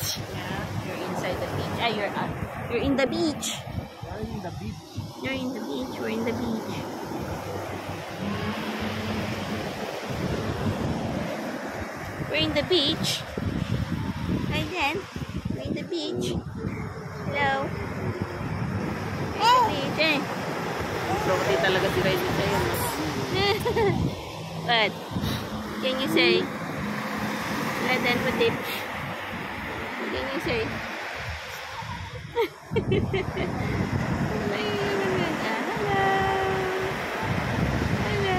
beach. Yeah, you're inside the beach. Ah, you're in the beach. You're in the beach. You're in the beach. We're in the beach. We're in the beach. Hi, then. We're in the beach. Hello. We're in the beach, eh. Floaty talaga si Riley sa'yo. What can you say? Wala din po tip. What can you say? Hello. Hello.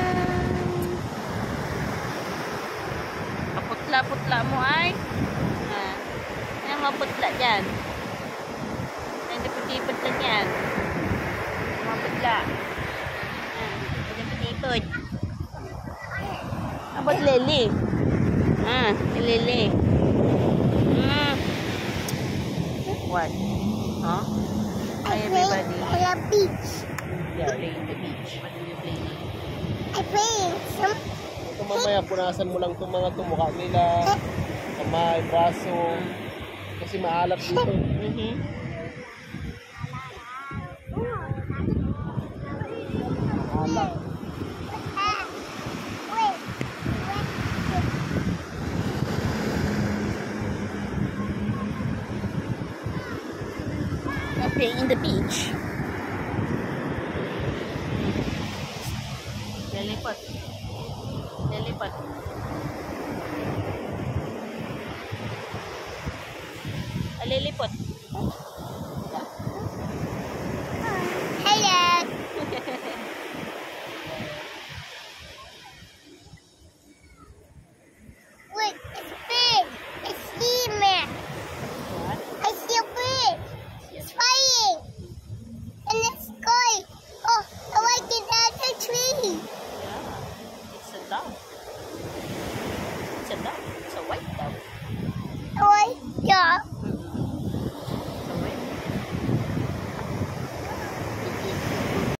Kaputla-putla mo ay. Ano mga putla dyan? Ano putipot lang yan? Mga putla. Ano putipot? Abot lili. Lili. What? Huh? Hi everybody. I play on the beach. Yeah, play in the beach. What do you play now? I play some. Ito mamaya, punasan mo lang itong mga mukha nila. Kamay, braso. Kasi maalat dito. Maalat. Playing in the beach. Lilipot. Lilipot. Lilipot.